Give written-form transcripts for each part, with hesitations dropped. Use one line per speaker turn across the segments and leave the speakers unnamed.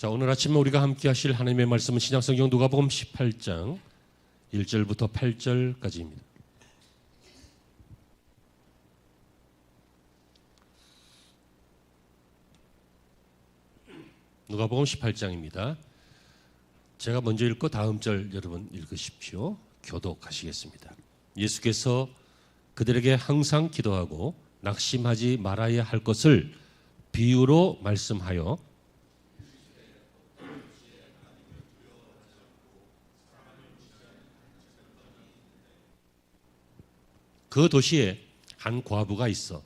자, 오늘 아침에 우리가 함께 하실 하나님의 말씀은 신약성경 누가복음 18장 1절부터 8절까지입니다. 누가복음 18장입니다. 제가 먼저 읽고 다음 절 여러분 읽으십시오. 교독하시겠습니다. 예수께서 그들에게 항상 기도하고 낙심하지 말아야 할 것을 비유로 말씀하여 그 도시에 한 과부가 있어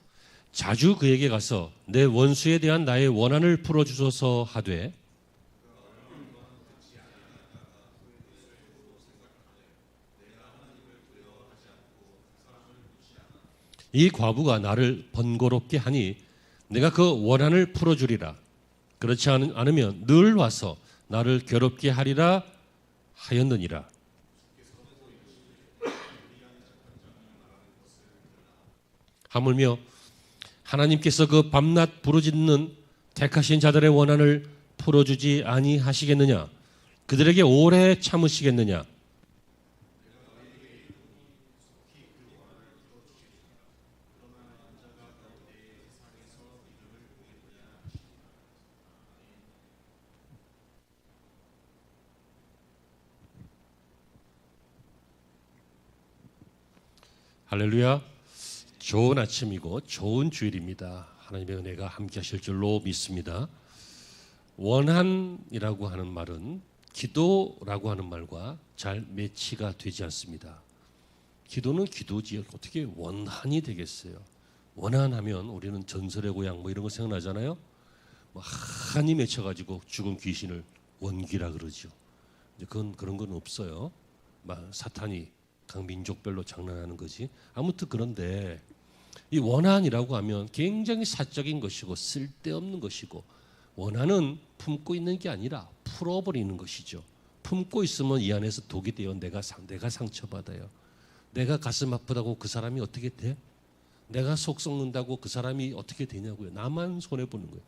자주 그에게 가서 내 원수에 대한 나의 원한을 풀어주소서 하되 이 과부가 나를 번거롭게 하니 내가 그 원한을 풀어주리라. 그렇지 않으면 늘 와서 나를 괴롭게 하리라 하였느니라. 하물며 하나님께서 그 밤낮 부르짖는 택하신 자들의 원한을 풀어주지 아니하시겠느냐? 그들에게 오래 참으시겠느냐? 할렐루야. 좋은 아침이고 좋은 주일입니다. 하나님의 은혜가 함께 하실 줄로 믿습니다. 원한이라고 하는 말은 기도라고 하는 말과 잘 매치가 되지 않습니다. 기도는 기도지 어떻게 원한이 되겠어요? 원한하면 우리는 전설의 고향 뭐 이런 거 생각나잖아요. 뭐 한이 맺혀가지고 죽은 귀신을 원기라 그러죠. 이제 그런 건 없어요. 막 사탄이 각 민족별로 장난하는 거지. 아무튼 그런데 이 원한이라고 하면 굉장히 사적인 것이고 쓸데없는 것이고, 원한은 품고 있는 게 아니라 풀어버리는 것이죠. 품고 있으면 이 안에서 독이 되어 내가 상처받아요. 내가 가슴 아프다고 그 사람이 어떻게 돼? 내가 속 썩는다고 그 사람이 어떻게 되냐고요. 나만 손해보는 거예요.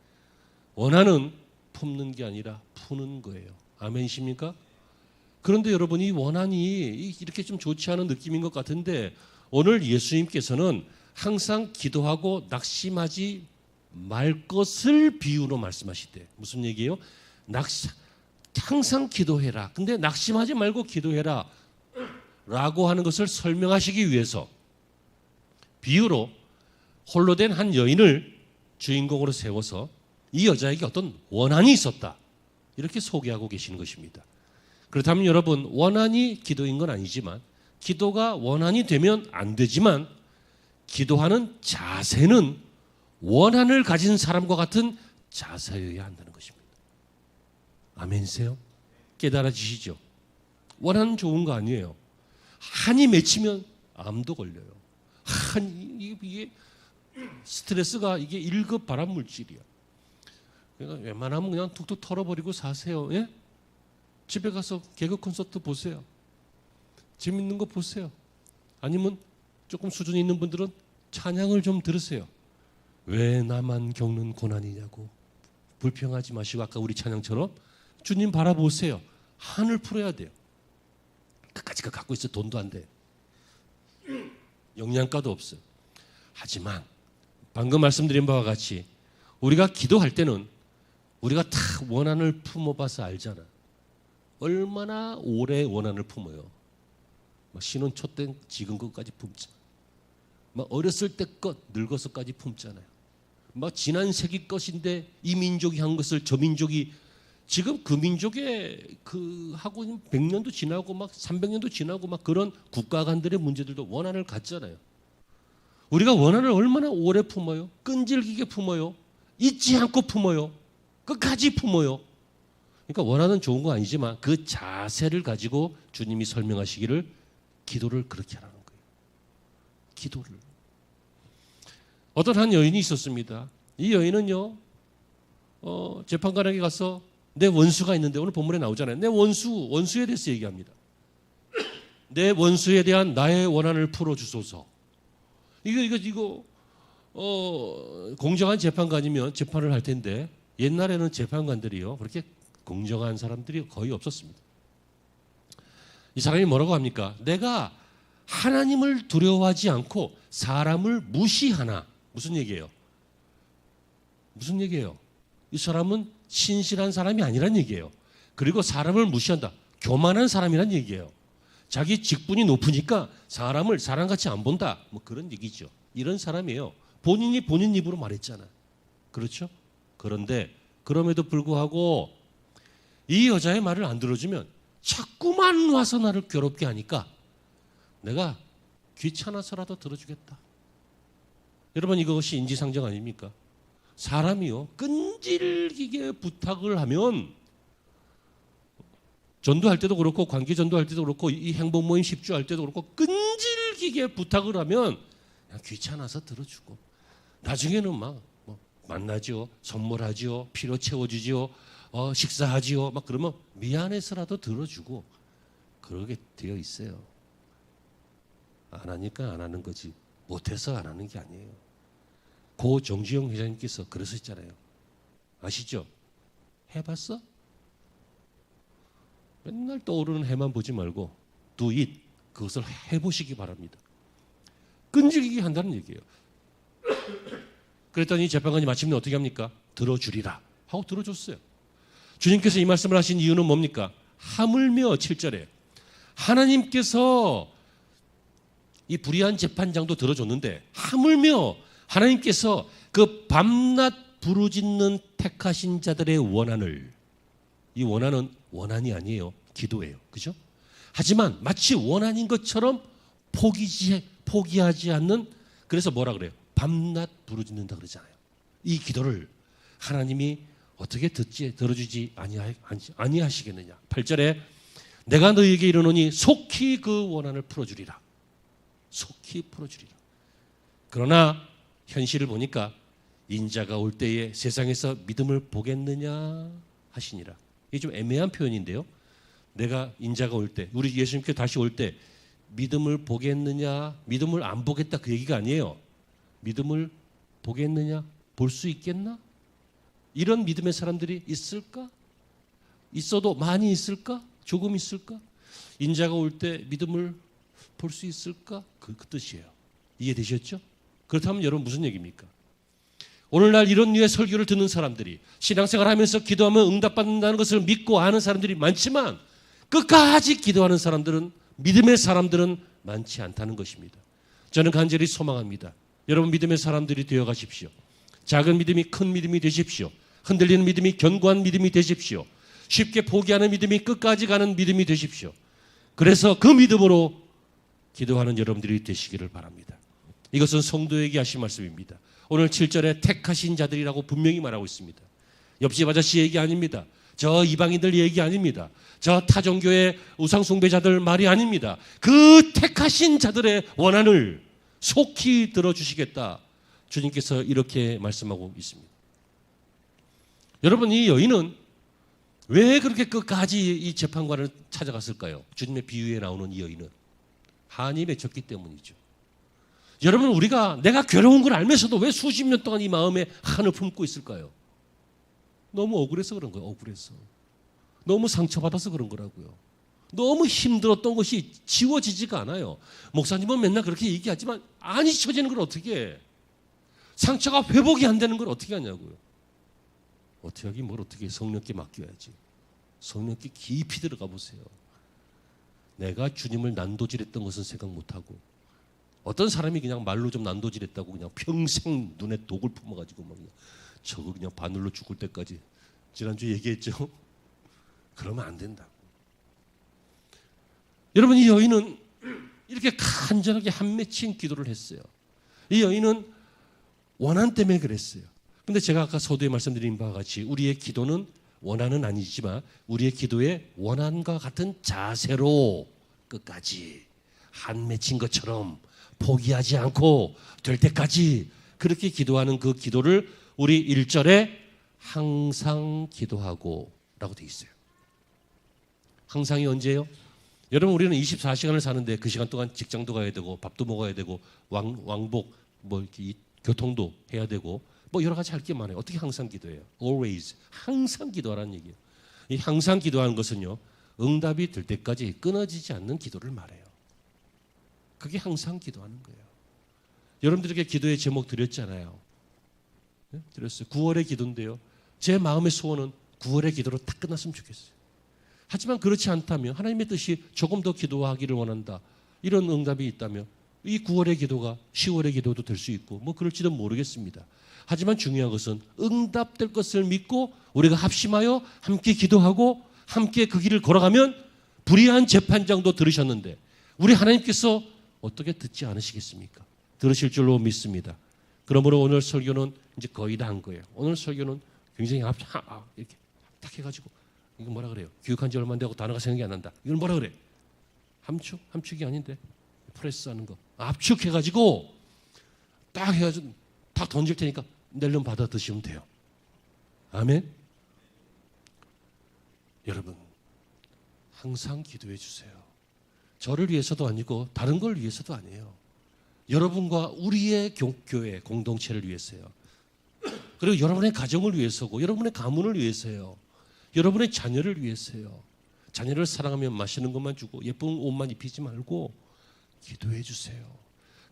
원한은 품는 게 아니라 푸는 거예요. 아멘이십니까? 그런데 여러분, 이 원한이 이렇게 좀 좋지 않은 느낌인 것 같은데 오늘 예수님께서는 항상 기도하고 낙심하지 말 것을 비유로 말씀하시대. 무슨 얘기예요? 항상 기도해라. 근데 낙심하지 말고 기도해라 라고 하는 것을 설명하시기 위해서 비유로 홀로 된 한 여인을 주인공으로 세워서 이 여자에게 어떤 원한이 있었다, 이렇게 소개하고 계시는 것입니다. 그렇다면 여러분, 원한이 기도인 건 아니지만, 기도가 원한이 되면 안 되지만, 기도하는 자세는 원한을 가진 사람과 같은 자세여야 한다는 것입니다. 아멘이세요? 깨달아지시죠? 원한은 좋은 거 아니에요. 한이 맺히면 암도 걸려요. 이게 스트레스가 이게 1급 발암 물질이야. 그러니까 웬만하면 그냥 툭툭 털어버리고 사세요. 예? 집에 가서 개그 콘서트 보세요. 재밌는 거 보세요. 아니면 조금 수준 있는 분들은 찬양을 좀 들으세요. 왜 나만 겪는 고난이냐고 불평하지 마시고 아까 우리 찬양처럼 주님 바라보세요. 한을 풀어야 돼요. 그까짓 거 갖고 있어 돈도 안 돼. 영양가도 없어요. 하지만 방금 말씀드린 바와 같이 우리가 기도할 때는 우리가 다 원한을 품어봐서 알잖아. 얼마나 오래 원한을 품어요. 신혼 초 때 지금 것까지 품잖아. 막 어렸을 때 것 늙어서까지 품잖아요. 막 지난 세기 것인데 이 민족이 한 것을 저 민족이 지금 그 민족의 그 하고 100년도 지나고 막 300년도 지나고 막 그런 국가 간들의 문제들도 원한을 갖잖아요. 우리가 원한을 얼마나 오래 품어요? 끈질기게 품어요. 잊지 않고 품어요. 끝까지 품어요. 그러니까 원한은 좋은 거 아니지만 그 자세를 가지고 주님이 설명하시기를 기도를 그렇게 하라는 거예요. 기도를. 어떤 한 여인이 있었습니다. 이 여인은요, 재판관에게 가서 내 원수가 있는데, 오늘 본문에 나오잖아요. 내 원수에 대해서 얘기합니다. 내 원수에 대한 나의 원한을 풀어주소서. 이거 공정한 재판관이면 재판을 할 텐데, 옛날에는 재판관들이요, 그렇게 공정한 사람들이 거의 없었습니다. 이 사람이 뭐라고 합니까? 내가 하나님을 두려워하지 않고 사람을 무시하나. 무슨 얘기예요? 무슨 얘기예요? 이 사람은 신실한 사람이 아니란 얘기예요. 그리고 사람을 무시한다. 교만한 사람이란 얘기예요. 자기 직분이 높으니까 사람을 사람같이 안 본다. 뭐 그런 얘기죠. 이런 사람이에요. 본인이 본인 입으로 말했잖아. 그렇죠? 그런데 그럼에도 불구하고 이 여자의 말을 안 들어주면 자꾸만 와서 나를 괴롭게 하니까 내가 귀찮아서라도 들어주겠다. 여러분, 이것이 인지상정 아닙니까? 사람이요, 끈질기게 부탁을 하면 전도할 때도 그렇고 관계 전도할 때도 그렇고 이 행복 모임 10주 할 때도 그렇고 끈질기게 부탁을 하면 그냥 귀찮아서 들어주고 나중에는 막 만나죠, 선물하죠, 필요 채워주죠, 식사하지요. 막 그러면 미안해서라도 들어주고 그러게 되어 있어요. 안 하니까 안 하는 거지 못해서 안 하는 게 아니에요. 고 정주영 회장님께서 그러셨잖아요. 아시죠? 해봤어? 맨날 떠오르는 해만 보지 말고 do it, 그것을 해보시기 바랍니다. 끈질기게 한다는 얘기예요. 그랬더니 재판관이 마침내 어떻게 합니까? 들어주리라 하고 들어줬어요. 주님께서 이 말씀을 하신 이유는 뭡니까? 하물며 7절에 하나님께서 이 불의한 재판장도 들어줬는데 하물며 하나님께서 그 밤낮 부르짖는 택하신 자들의 원한을, 이 원한은 원한이 아니에요. 기도예요. 그죠? 하지만 마치 원한인 것처럼 포기하지 않는, 그래서 뭐라 그래요? 밤낮 부르짖는다 그러잖아요. 이 기도를 하나님이 어떻게 들어주지 아니하시겠느냐. 8절에 내가 너희에게 이르노니 속히 그 원한을 풀어주리라. 속히 풀어주리라. 그러나 현실을 보니까 인자가 올 때에 세상에서 믿음을 보겠느냐 하시니라. 이게 좀 애매한 표현인데요. 내가 인자가 올 때, 우리 예수님께 다시 올 때 믿음을 보겠느냐, 믿음을 안 보겠다 그 얘기가 아니에요. 믿음을 보겠느냐, 볼 수 있겠나? 이런 믿음의 사람들이 있을까? 있어도 많이 있을까? 조금 있을까? 인자가 올 때 믿음을 볼 수 있을까? 그 뜻이에요. 이해되셨죠? 그렇다면 여러분 무슨 얘기입니까? 오늘날 이런 류의 설교를 듣는 사람들이 신앙생활 하면서 기도하면 응답받는다는 것을 믿고 아는 사람들이 많지만 끝까지 기도하는 사람들은, 믿음의 사람들은 많지 않다는 것입니다. 저는 간절히 소망합니다. 여러분 믿음의 사람들이 되어 가십시오. 작은 믿음이 큰 믿음이 되십시오. 흔들리는 믿음이 견고한 믿음이 되십시오. 쉽게 포기하는 믿음이 끝까지 가는 믿음이 되십시오. 그래서 그 믿음으로 기도하는 여러분들이 되시기를 바랍니다. 이것은 성도에게 하신 말씀입니다. 오늘 7절에 택하신 자들이라고 분명히 말하고 있습니다. 옆집 아저씨 얘기 아닙니다. 저 이방인들 얘기 아닙니다. 저 타종교의 우상숭배자들 말이 아닙니다. 그 택하신 자들의 원한을 속히 들어주시겠다. 주님께서 이렇게 말씀하고 있습니다. 여러분, 이 여인은 왜 그렇게 끝까지 이 재판관을 찾아갔을까요? 주님의 비유에 나오는 이 여인은 한이 맺혔기 때문이죠. 여러분, 우리가 내가 괴로운 걸 알면서도 왜 수십 년 동안 이 마음에 한을 품고 있을까요? 너무 억울해서 그런 거예요. 억울해서. 너무 상처받아서 그런 거라고요. 너무 힘들었던 것이 지워지지가 않아요. 목사님은 맨날 그렇게 얘기하지만 안 잊혀지는 걸 어떻게 해? 상처가 회복이 안 되는 걸 어떻게 하냐고요. 어떻게 하긴 뭘 어떻게 해. 성령께 맡겨야지. 성령께 깊이 들어가 보세요. 내가 주님을 난도질했던 것은 생각 못하고 어떤 사람이 그냥 말로 좀 난도질했다고 그냥 평생 눈에 독을 품어가지고 막 저거 그냥 바늘로 죽을 때까지, 지난주에 얘기했죠. 그러면 안 된다. 여러분, 이 여인은 이렇게 간절하게 한 맺힌 기도를 했어요. 이 여인은 원한 때문에 그랬어요. 근데 제가 아까 서두에 말씀드린 바와 같이 우리의 기도는 원한은 아니지만 우리의 기도의 원한과 같은 자세로 끝까지 한 맺힌 것처럼 포기하지 않고 될 때까지 그렇게 기도하는 그 기도를 우리 1절에 항상 기도하고 라고 되어 있어요. 항상이 언제예요? 여러분, 우리는 24시간을 사는데 그 시간 동안 직장도 가야 되고 밥도 먹어야 되고 왕복 뭐 이렇게 교통도 해야 되고 뭐 여러 가지 할 게 많아요. 어떻게 항상 기도해요? Always. 항상 기도하라는 얘기예요. 이 항상 기도하는 것은요, 응답이 될 때까지 끊어지지 않는 기도를 말해요. 그게 항상 기도하는 거예요. 여러분들에게 기도의 제목 드렸잖아요. 네? 드렸어요. 9월의 기도인데요. 제 마음의 소원은 9월의 기도로 딱 끝났으면 좋겠어요. 하지만 그렇지 않다면, 하나님의 뜻이 조금 더 기도하기를 원한다, 이런 응답이 있다면 이 9월의 기도가 10월의 기도도 될 수 있고 뭐 그럴지도 모르겠습니다. 하지만 중요한 것은 응답될 것을 믿고 우리가 합심하여 함께 기도하고 함께 그 길을 걸어가면 불의한 재판장도 들으셨는데 우리 하나님께서 어떻게 듣지 않으시겠습니까? 들으실 줄로 믿습니다. 그러므로 오늘 설교는 이제 거의 다 한 거예요. 오늘 설교는 굉장히 이렇게 딱 해가지고, 이거 뭐라 그래요? 교육한 지 얼마 안 되고 단어가 생각이 안 난다. 이걸 뭐라 그래? 함축? 함축이 아닌데 프레스하는 거. 압축해가지고 딱 해가지고 딱 던질 테니까 낼름 받아 드시면 돼요. 아멘. 여러분, 항상 기도해 주세요. 저를 위해서도 아니고 다른 걸 위해서도 아니에요. 여러분과 우리의 교회 공동체를 위해서요. 그리고 여러분의 가정을 위해서고 여러분의 가문을 위해서요. 여러분의 자녀를 위해서요. 자녀를 사랑하면 맛있는 것만 주고 예쁜 옷만 입히지 말고 기도해 주세요.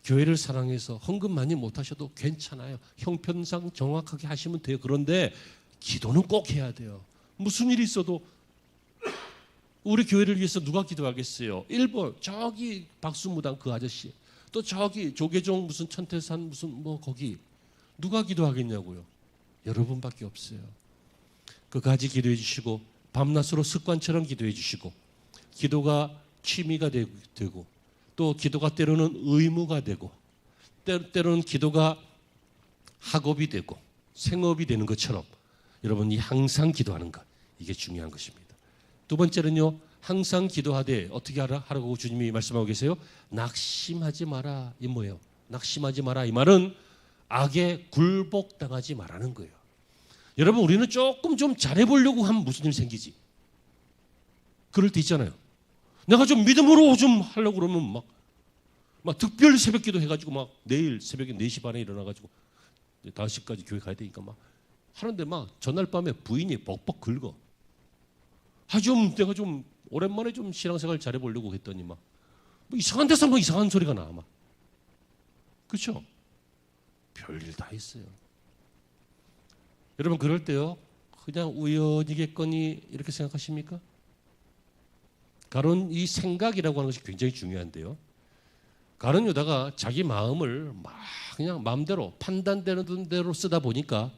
교회를 사랑해서 헌금 많이 못하셔도 괜찮아요. 형편상 정확하게 하시면 돼요. 그런데 기도는 꼭 해야 돼요. 무슨 일이 있어도 우리 교회를 위해서 누가 기도하겠어요? 1번 저기 박수무당 그 아저씨, 또 저기 조계종 무슨 천태산 무슨 뭐 거기 누가 기도하겠냐고요? 여러분밖에 없어요. 끝까지 기도해 주시고 밤낮으로 습관처럼 기도해 주시고 기도가 취미가 되고 또 기도가 때로는 의무가 되고 때로는 기도가 학업이 되고 생업이 되는 것처럼 여러분이 항상 기도하는 것, 이게 중요한 것입니다. 두 번째는요, 항상 기도하되 어떻게 하라고 주님이 말씀하고 계세요? 낙심하지 마라. 이 뭐예요? 낙심하지 마라. 이 말은 악에 굴복당하지 말라는 거예요. 여러분, 우리는 조금 좀 잘해보려고 하면 무슨 일 생기지? 그럴 때 있잖아요. 내가 좀 믿음으로 좀 하려고 그러면 막 특별 새벽 기도 해가지고 막 내일 새벽에 4시 반에 일어나가지고 5시까지 교회 가야 되니까 막 하는데 막 전날 밤에 부인이 벅벅 긁어. 내가 좀 오랜만에 좀 신앙생활 잘해보려고 했더니 뭐 이상한 데서 이상한 소리가 나. 그렇죠? 별일 다 있어요. 여러분, 그럴 때요, 그냥 우연이겠거니 이렇게 생각하십니까? 가론 이 생각이라고 하는 것이 굉장히 중요한데요. 가론 유다가 자기 마음을 막 그냥 마음대로 판단되는 대로 쓰다 보니까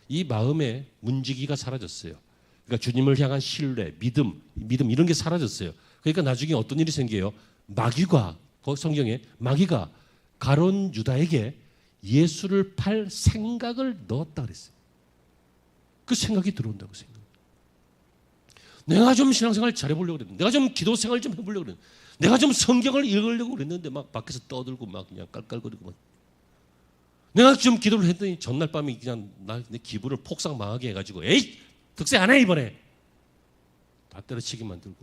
이 마음의 문지기가 사라졌어요. 그러니까 주님을 향한 신뢰, 믿음 이런 게 사라졌어요. 그러니까 나중에 어떤 일이 생겨요? 마귀가, 성경에 마귀가 가론 유다에게 예수를 팔 생각을 넣었다 그랬어요. 그 생각이 들어온다고 생각해요. 내가 좀 신앙생활 잘해보려고 그랬는데, 내가 좀 기도생활 좀 해보려고 그랬는데, 내가 좀 성경을 읽으려고 그랬는데 막 밖에서 떠들고 막 그냥 깔깔거리고 막. 내가 좀 기도를 했더니 전날 밤에 그냥 내 기분을 폭삭 망하게 해가지고 에이 득세 안 해 이번에 다 때려치게 만들고.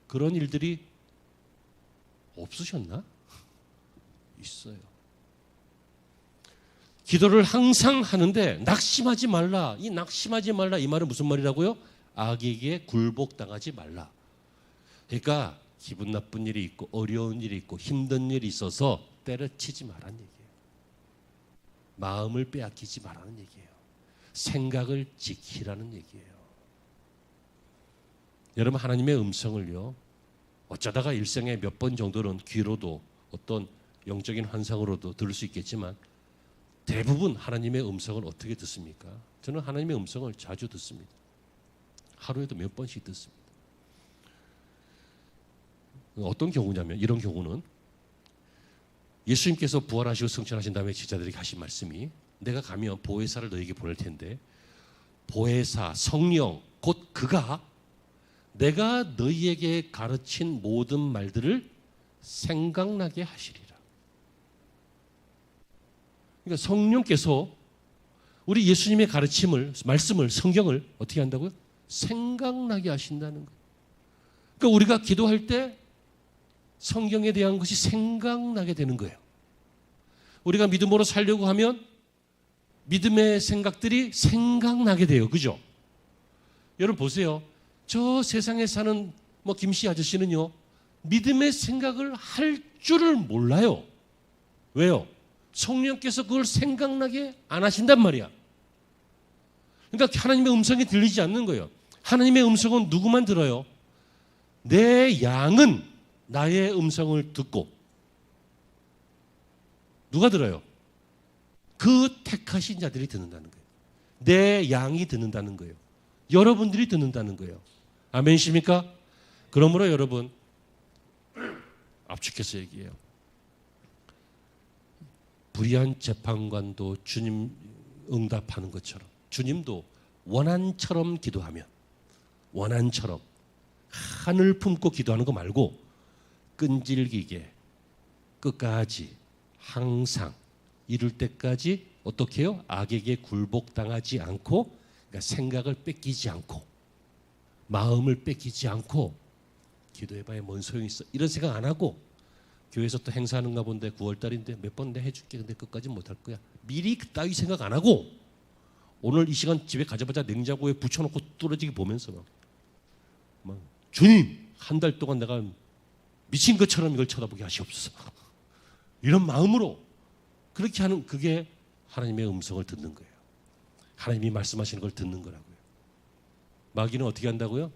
그런 일들이 없으셨나? 있어요. 기도를 항상 하는데 낙심하지 말라. 이 낙심하지 말라 이 말은 무슨 말이라고요? 악에게 굴복당하지 말라. 그러니까 기분 나쁜 일이 있고 어려운 일이 있고 힘든 일이 있어서 때려치지 말라는 얘기예요. 마음을 빼앗기지 말라는 얘기예요. 생각을 지키라는 얘기예요. 여러분, 하나님의 음성을요, 어쩌다가 일생에 몇 번 정도는 귀로도 어떤 영적인 환상으로도 들을 수 있겠지만 대부분 하나님의 음성을 어떻게 듣습니까? 저는 하나님의 음성을 자주 듣습니다. 하루에도 몇 번씩 듣습니다. 어떤 경우냐면, 이런 경우는 예수님께서 부활하시고 승천하신 다음에 제자들에게 하신 말씀이, 내가 가면 보혜사를 너에게 보낼 텐데 보혜사 성령 곧 그가 내가 너희에게 가르친 모든 말들을 생각나게 하시리라. 그러니까 성령께서 우리 예수님의 가르침을, 말씀을, 성경을 어떻게 한다고요? 생각나게 하신다는 거예요. 그러니까 우리가 기도할 때 성경에 대한 것이 생각나게 되는 거예요. 우리가 믿음으로 살려고 하면 믿음의 생각들이 생각나게 돼요. 그죠? 여러분 보세요. 저 세상에 사는 김씨 아저씨는요, 믿음의 생각을 할 줄을 몰라요. 왜요? 성령께서 그걸 생각나게 안 하신단 말이야. 그러니까 하나님의 음성이 들리지 않는 거예요. 하나님의 음성은 누구만 들어요? 내 양은 나의 음성을 듣고. 누가 들어요? 그 택하신 자들이 듣는다는 거예요. 내 양이 듣는다는 거예요. 여러분들이 듣는다는 거예요. 아멘이십니까? 그러므로 여러분, 압축해서 얘기해요. 불의한 재판관도 주님 응답하는 것처럼 주님도 원한처럼 기도하면, 원한처럼 하늘 품고 기도하는 거 말고 끈질기게 끝까지 항상 이룰 때까지 어떻게 해요? 악에게 굴복당하지 않고, 그러니까 생각을 뺏기지 않고 마음을 뺏기지 않고 기도해봐야 뭔 소용이 있어, 이런 생각 안 하고, 교회에서 또 행사하는가 본데 9월달인데 몇 번 내 해줄게, 근데 끝까지 못할 거야, 미리 그따위 생각 안 하고 오늘 이 시간 집에 가자마자 냉장고에 붙여놓고 뚫어지게 보면서 막 주님, 한 달 동안 내가 미친 것처럼 이걸 쳐다보게 하시옵소서, 이런 마음으로 그렇게 하는, 그게 하나님의 음성을 듣는 거예요. 하나님이 말씀하시는 걸 듣는 거라고요. 마귀는 어떻게 한다고요?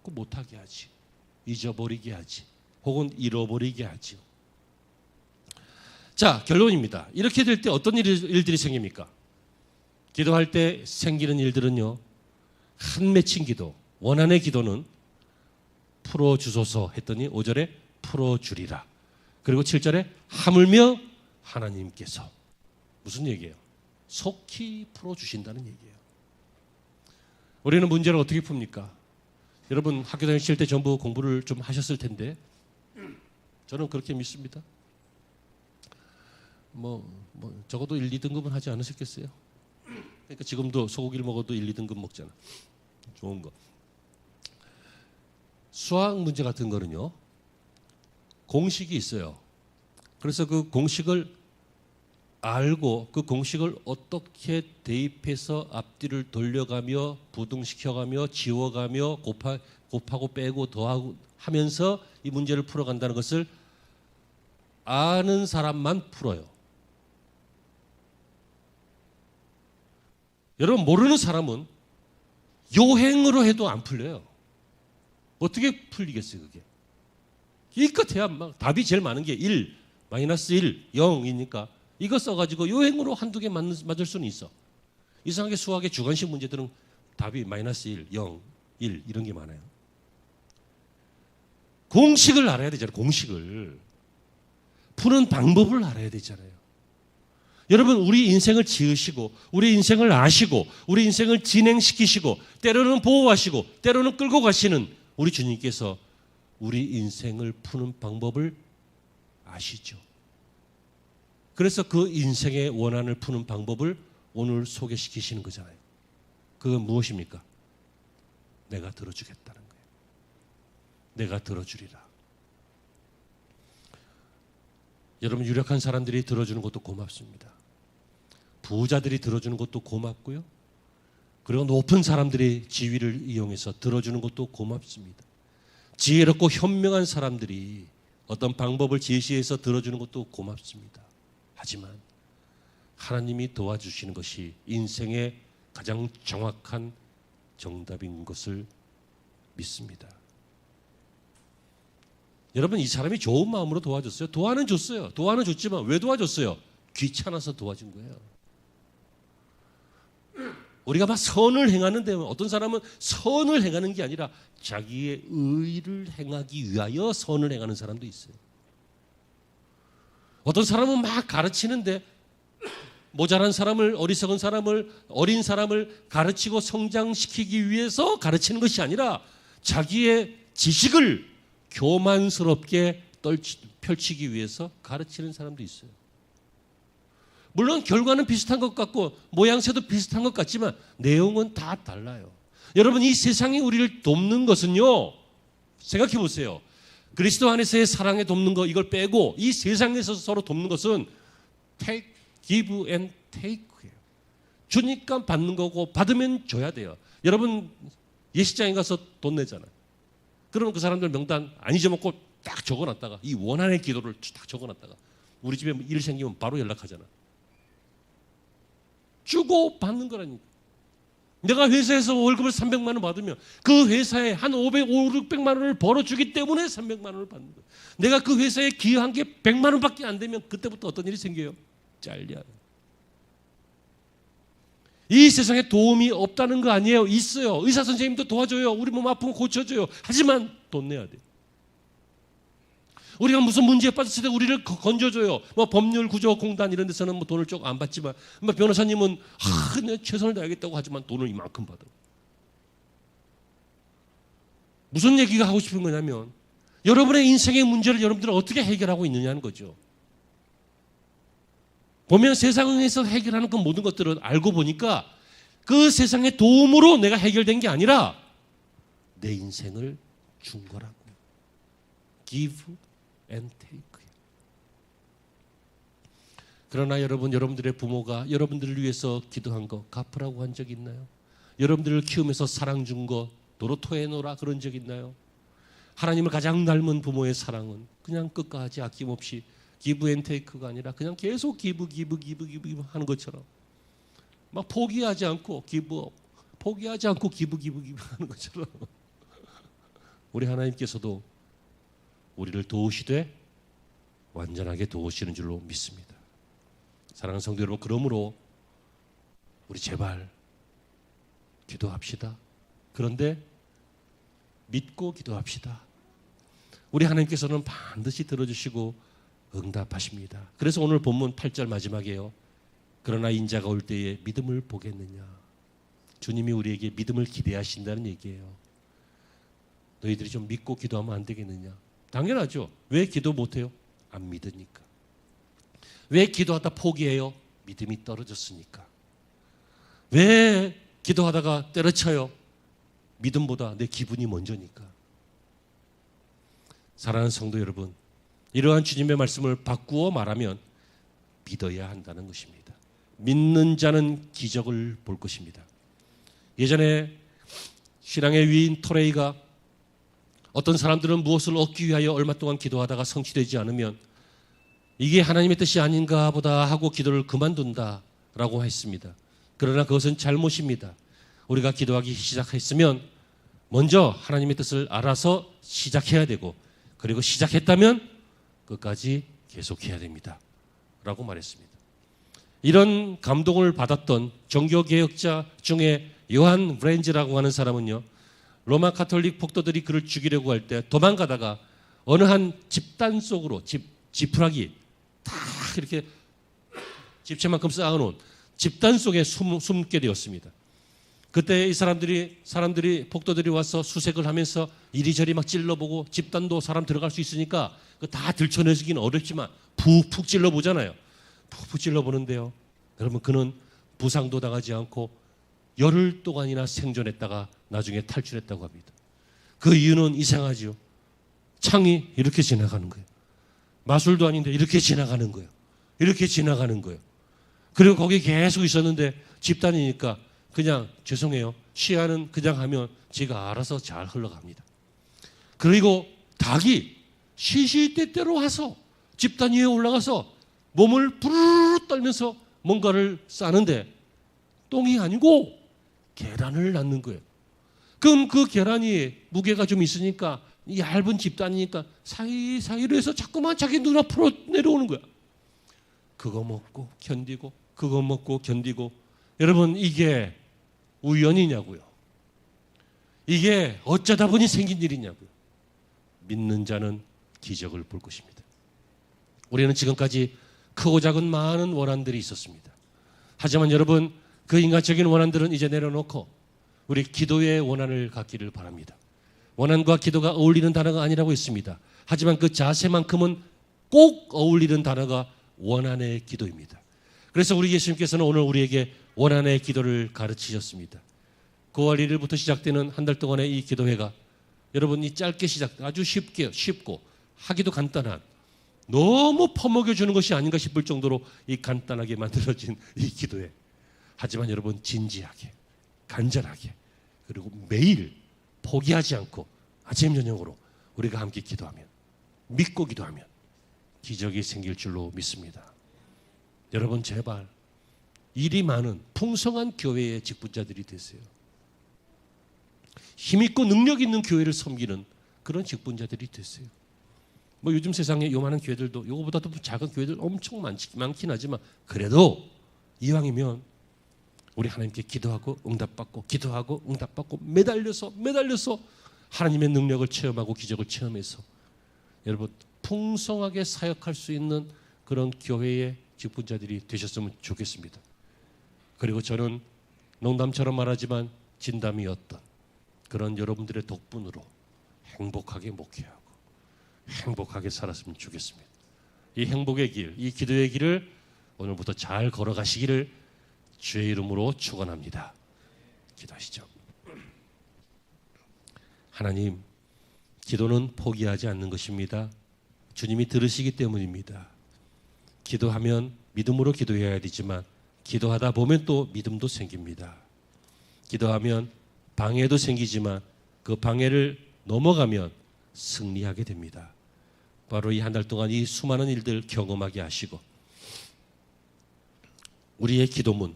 그거 못하게 하지, 잊어버리게 하지, 혹은 잃어버리게 하죠. 자, 결론입니다. 이렇게 될 때 어떤 일들이 생깁니까? 기도할 때 생기는 일들은요, 한 맺힌 기도, 원한의 기도는 풀어주소서 했더니 5절에 풀어주리라. 그리고 7절에 하물며 하나님께서, 무슨 얘기예요? 속히 풀어주신다는 얘기예요. 우리는 문제를 어떻게 풉니까? 여러분 학교 다니실 때 전부 공부를 좀 하셨을 텐데 저는 그렇게 믿습니다. 적어도 1, 2등급은 하지 않으셨겠어요? 그러니까 지금도 소고기를 먹어도 1, 2등급 먹잖아. 좋은 거. 수학 문제 같은 거는요, 공식이 있어요. 그래서 그 공식을 알고 그 공식을 어떻게 대입해서 앞뒤를 돌려가며 부등시켜가며 지워가며 곱하고 빼고 더하고 하면서 이 문제를 풀어간다는 것을 아는 사람만 풀어요. 여러분, 모르는 사람은 요행으로 해도 안 풀려요. 어떻게 풀리겠어요, 그게? 기껏해야 막 답이 제일 많은 게 1, 마이너스 1, 0이니까 이거 써가지고 요행으로 한두 개 맞을 수는 있어. 이상하게 수학의 주관식 문제들은 답이 마이너스 1, 0, 1 이런 게 많아요. 공식을 알아야 되잖아요. 공식을. 푸는 방법을 알아야 되잖아요. 여러분, 우리 인생을 지으시고 우리 인생을 아시고 우리 인생을 진행시키시고 때로는 보호하시고 때로는 끌고 가시는 우리 주님께서 우리 인생을 푸는 방법을 아시죠. 그래서 그 인생의 원한을 푸는 방법을 오늘 소개시키시는 거잖아요. 그건 무엇입니까? 내가 들어주겠다는 거예요. 내가 들어주리라. 여러분, 유력한 사람들이 들어주는 것도 고맙습니다. 부자들이 들어주는 것도 고맙고요. 그리고 높은 사람들이 지위를 이용해서 들어주는 것도 고맙습니다. 지혜롭고 현명한 사람들이 어떤 방법을 제시해서 들어주는 것도 고맙습니다. 하지만 하나님이 도와주시는 것이 인생의 가장 정확한 정답인 것을 믿습니다. 여러분, 이 사람이 좋은 마음으로 도와줬어요. 도와는 줬어요. 도와는 줬지만 왜 도와줬어요? 귀찮아서 도와준 거예요. 우리가 막 선을 행하는데 어떤 사람은 선을 행하는 게 아니라 자기의 의를 행하기 위하여 선을 행하는 사람도 있어요. 어떤 사람은 막 가르치는데 모자란 사람을, 어리석은 사람을, 어린 사람을 가르치고 성장시키기 위해서 가르치는 것이 아니라 자기의 지식을 교만스럽게 펼치기 위해서 가르치는 사람도 있어요. 물론 결과는 비슷한 것 같고 모양새도 비슷한 것 같지만 내용은 다 달라요. 여러분, 이 세상이 우리를 돕는 것은요, 생각해 보세요. 그리스도 안에서의 사랑에 돕는 거 이걸 빼고 이 세상에서 서로 돕는 것은 take, give and take예요. 주니까 받는 거고 받으면 줘야 돼요. 여러분, 예식장에 가서 돈 내잖아. 그러면 그 사람들 명단 안 잊어먹고 딱 적어놨다가 이 원한의 기도를 딱 적어놨다가 우리 집에 일 생기면 바로 연락하잖아. 주고 받는 거라니까. 내가 회사에서 월급을 300만 원 받으면 그 회사에 한 500, 600만 원을 벌어주기 때문에 300만 원을 받는 거야. 내가 그 회사에 기여한 게 100만 원밖에 안 되면 그때부터 어떤 일이 생겨요? 잘려요. 이 세상에 도움이 없다는 거 아니에요. 있어요. 의사 선생님도 도와줘요. 우리 몸 아프면 고쳐줘요. 하지만 돈 내야 돼. 우리가 무슨 문제에 빠졌을 때 우리를 건져줘요. 뭐 법률구조공단 이런 데서는 뭐 돈을 조금 안 받지만 뭐 변호사님은 내가 최선을 다하겠다고 하지만 돈을 이만큼 받아. 무슨 얘기가 하고 싶은 거냐면 여러분의 인생의 문제를 여러분들은 어떻게 해결하고 있느냐는 거죠. 보면 세상에서 해결하는 그 모든 것들은 알고 보니까 그 세상의 도움으로 내가 해결된 게 아니라 내 인생을 준 거라고. Give and take. 그러나 여러분, 여러분들의 부모가 여러분들을 위해서 기도한 거 갚으라고 한 적 있나요? 여러분들을 키우면서 사랑 준 거 도로 토해놓으라 그런 적 있나요? 하나님을 가장 닮은 부모의 사랑은 그냥 끝까지 아낌없이 give and take가 아니라 그냥 계속 give 하는 것처럼 막 포기하지 않고 give up, 포기하지 않고 give 하는 것처럼 우리 하나님께서도 우리를 도우시되 완전하게 도우시는 줄로 믿습니다. 사랑하는 성도 여러분, 그러므로 우리 제발 기도합시다. 그런데 믿고 기도합시다. 우리 하나님께서는 반드시 들어주시고 응답하십니다. 그래서 오늘 본문 8절 마지막에요. 그러나 인자가 올 때에 믿음을 보겠느냐. 주님이 우리에게 믿음을 기대하신다는 얘기예요. 너희들이 좀 믿고 기도하면 안 되겠느냐. 당연하죠. 왜 기도 못해요? 안 믿으니까. 왜 기도하다 포기해요? 믿음이 떨어졌으니까. 왜 기도하다가 때려쳐요? 믿음보다 내 기분이 먼저니까. 사랑하는 성도 여러분, 이러한 주님의 말씀을 바꾸어 말하면 믿어야 한다는 것입니다. 믿는 자는 기적을 볼 것입니다. 예전에 신앙의 위인 토레이가 어떤 사람들은 무엇을 얻기 위하여 얼마 동안 기도하다가 성취되지 않으면 이게 하나님의 뜻이 아닌가 보다 하고 기도를 그만둔다라고 했습니다. 그러나 그것은 잘못입니다. 우리가 기도하기 시작했으면 먼저 하나님의 뜻을 알아서 시작해야 되고 그리고 시작했다면 끝까지 계속해야 됩니다. 라고 말했습니다. 이런 감동을 받았던 종교개혁자 중에 요한 브렌즈라고 하는 사람은요. 로마 가톨릭 폭도들이 그를 죽이려고 할 때 도망가다가 어느 한 집단 속으로 지푸라기 딱 이렇게 집채만큼 쌓아놓은 집단 속에 숨게 되었습니다. 그때 이 사람들이 폭도들이 와서 수색을 하면서 이리저리 막 찔러보고 집단도 사람 들어갈 수 있으니까 다 들춰내기는 어렵지만 푹푹 찔러보잖아요. 푹푹 찔러보는데요. 여러분 그는 부상도 당하지 않고 열흘 동안이나 생존했다가 나중에 탈출했다고 합니다. 그 이유는 이상하죠. 창이 이렇게 지나가는 거예요. 마술도 아닌데 이렇게 지나가는 거예요. 이렇게 지나가는 거예요. 그리고 거기 계속 있었는데 집단이니까 그냥 죄송해요. 시야는 그냥 하면 지가 알아서 잘 흘러갑니다. 그리고 닭이 시시때때로 와서 집단 위에 올라가서 몸을 부르르 떨면서 뭔가를 싸는데 똥이 아니고 계란을 낳는 거예요. 그럼 그 계란이 무게가 좀 있으니까 얇은 집단이니까 사이사이로 해서 자꾸만 자기 눈앞으로 내려오는 거야. 그거 먹고 견디고 그거 먹고 견디고. 여러분 이게 우연이냐고요? 이게 어쩌다 보니 생긴 일이냐고요? 믿는 자는 기적을 볼 것입니다. 우리는 지금까지 크고 작은 많은 원한들이 있었습니다. 하지만 여러분 그 인간적인 원한들은 이제 내려놓고 우리 기도의 원한을 갖기를 바랍니다. 원한과 기도가 어울리는 단어가 아니라고 했습니다. 하지만 그 자세만큼은 꼭 어울리는 단어가 원한의 기도입니다. 그래서 우리 예수님께서는 오늘 우리에게 원한의 기도를 가르치셨습니다. 9월 1일부터 시작되는 한 달 동안의 이 기도회가 여러분이 짧게 아주 쉽고 하기도 간단한 너무 퍼먹여주는 것이 아닌가 싶을 정도로 이 간단하게 만들어진 이 기도회. 하지만 여러분 진지하게 간절하게 그리고 매일 포기하지 않고 아침 저녁으로 우리가 함께 기도하면, 믿고 기도하면 기적이 생길 줄로 믿습니다. 여러분, 제발 일이 많은 풍성한 교회의 직분자들이 되세요. 힘있고 능력 있는 교회를 섬기는 그런 직분자들이 되세요. 뭐 요즘 세상에 요만한 교회들도 요거보다도 작은 교회들 엄청 많긴 하지만, 그래도 이왕이면 우리 하나님께 기도하고 응답받고 기도하고 응답받고 매달려서 하나님의 능력을 체험하고 기적을 체험해서 여러분 풍성하게 사역할 수 있는 그런 교회의 직분자들이 되셨으면 좋겠습니다. 그리고 저는 농담처럼 말하지만 진담이었던 그런 여러분들의 덕분으로 행복하게 목회하고 행복하게 살았으면 좋겠습니다. 이 행복의 길, 이 기도의 길을 오늘부터 잘 걸어가시기를 주의 이름으로 축원합니다. 기도하시죠. 하나님, 기도는 포기하지 않는 것입니다. 주님이 들으시기 때문입니다. 기도하면 믿음으로 기도해야 되지만 기도하다 보면 또 믿음도 생깁니다. 기도하면 방해도 생기지만 그 방해를 넘어가면 승리하게 됩니다. 바로 이 한 달 동안 이 수많은 일들 경험하게 하시고 우리의 기도문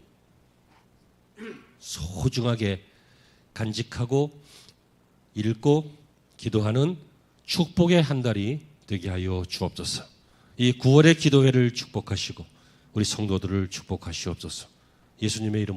소중하게 간직하고 읽고 기도하는 축복의 한 달이 되게 하여 주옵소서. 이 9월의 기도회를 축복하시고 우리 성도들을 축복하시옵소서. 예수님의 이름으로